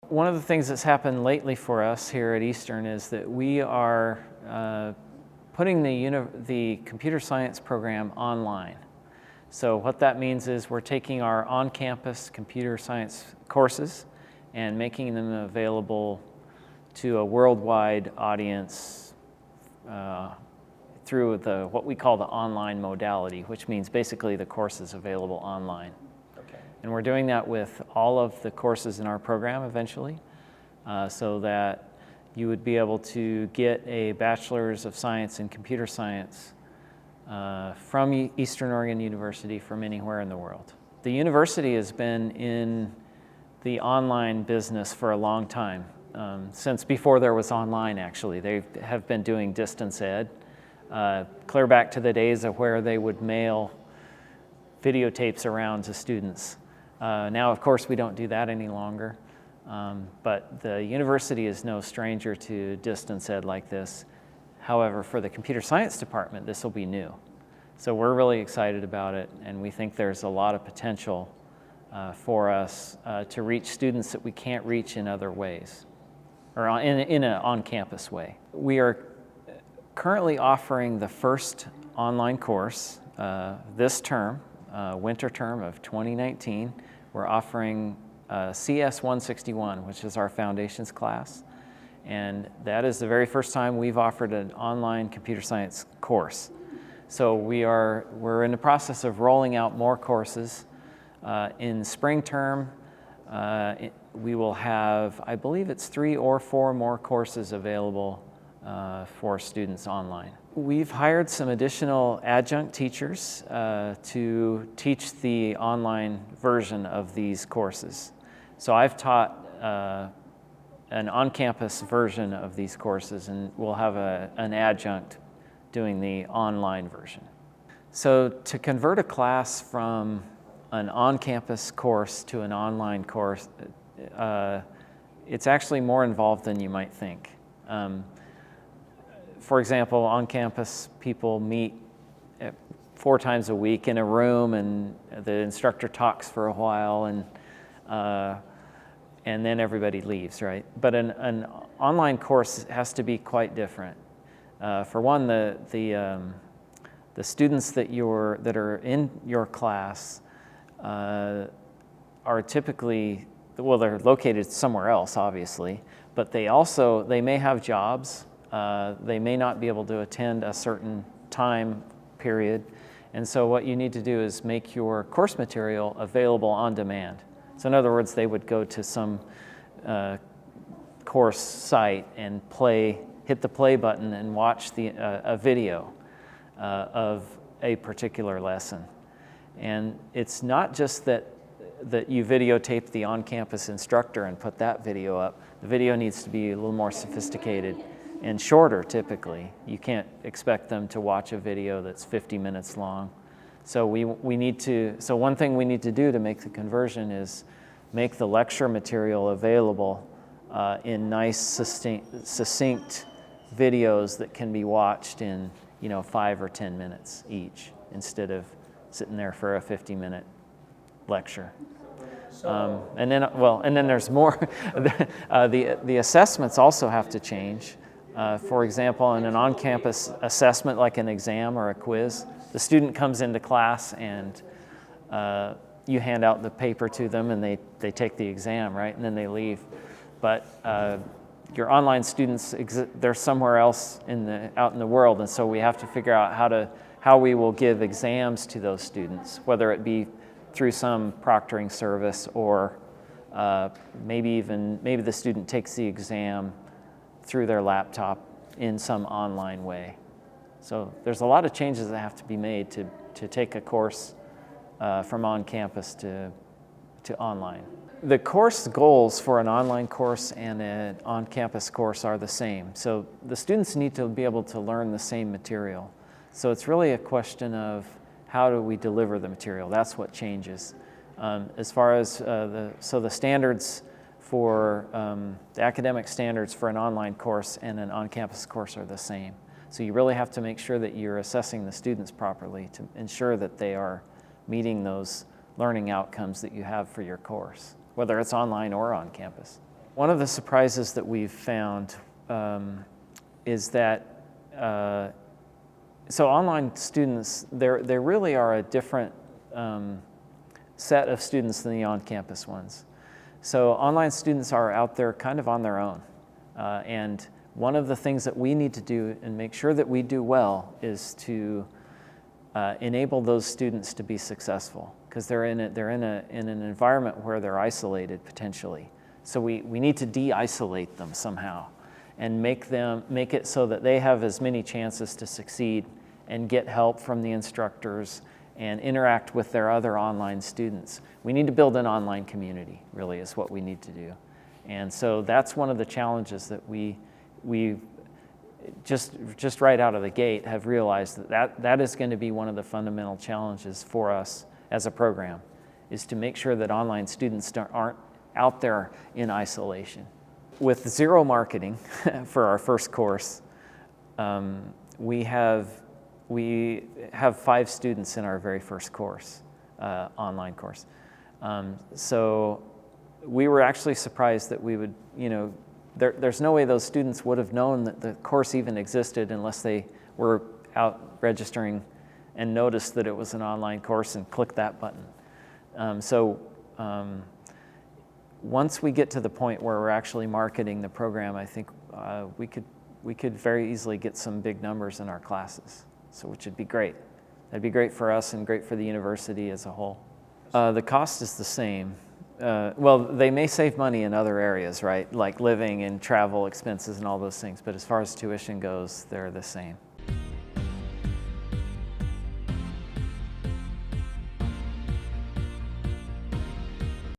One of the things that's happened lately for us here at Eastern is that we are putting the computer science program online. So what that means is we're taking our on-campus computer science courses and making them available to a worldwide audience through what we call the online modality, which means basically the course is available online. Okay. And we're doing that with all of the courses in our program eventually, so that you would be able to get a Bachelor's of Science in Computer Science from Eastern Oregon University from anywhere in the world. The university has been in the online business for a long time, since before there was online actually. They have been doing distance ed, clear back to the days of where they would mail videotapes around to students. Now, of course, we don't do that any longer, but the university is no stranger to distance ed like this. However, for the computer science department, this will be new. So we're really excited about it, and we think there's a lot of potential for us to reach students that we can't reach in other ways, or in an on-campus way. We are currently offering the first online course this term, winter term of 2019. We're offering CS 161, which is our foundations class. And that is the very first time we've offered an online computer science course. So we're in the process of rolling out more courses. In spring term, we will have, I believe it's 3 or 4 more courses available for students online. We've hired some additional adjunct teachers to teach the online version of these courses. So I've taught an on-campus version of these courses, and we'll have an adjunct doing the online version. So to convert a class from an on-campus course to an online course, it's actually more involved than you might think. For example, on-campus people meet 4 times a week in a room, and the instructor talks for a while, and then everybody leaves, right? But an online course has to be quite different. For one, the students that are in your class are typically, well, they're located somewhere else, obviously, but they may have jobs. They may not be able to attend a certain time period. And so what you need to do is make your course material available on demand. So in other words, they would go to some course site and hit the play button and watch a video of a particular lesson. And it's not just that you videotape the on-campus instructor and put that video up. The video needs to be a little more sophisticated and shorter typically. You can't expect them to watch a video that's 50 minutes long. So so one thing we need to do to make the conversion is make the lecture material available in nice, succinct videos that can be watched in 5 or 10 minutes each, instead of sitting there for a 50-minute lecture. And then there's more. The assessments also have to change. For example, in an on-campus assessment like an exam or a quiz, the student comes into class and you hand out the paper to them and they take the exam, right? And then they leave. But your online students, they're somewhere else out in the world, and so we have to figure out how we will give exams to those students, whether it be through some proctoring service or maybe the student takes the exam through their laptop in some online way. So there's a lot of changes that have to be made to take a course from on campus to online. The course goals for an online course and an on-campus course are the same. So the students need to be able to learn the same material. So it's really a question of how do we deliver the material. That's what changes. As far as the standards for the academic standards for an online course and an on-campus course are the same. So you really have to make sure that you're assessing the students properly to ensure that they are meeting those learning outcomes that you have for your course, whether it's online or on campus. One of the surprises that we've found is that so online students, there really are a different set of students than the on-campus ones. So online students are out there kind of on their own. And one of the things that we need to do and make sure that we do well is to enable those students to be successful, because they're in an environment where they're isolated potentially. So we need to de-isolate them somehow and make it so that they have as many chances to succeed and get help from the instructors and interact with their other online students. We need to build an online community, really, is what we need to do. And so that's one of the challenges that we just right out of the gate have realized that is going to be one of the fundamental challenges for us as a program, is to make sure that online students aren't out there in isolation. With zero marketing for our first course, we have 5 students in our very first course, online course. So we were actually surprised that we would, there's no way those students would have known that the course even existed unless they were out registering and noticed that it was an online course and clicked that button. Once we get to the point where we're actually marketing the program, I think we could very easily get some big numbers in our classes, so which would be great. That'd be great for us and great for the university as a whole. The cost is the same. Well, they may save money in other areas, right? Like living and travel expenses and all those things, but as far as tuition goes, they're the same.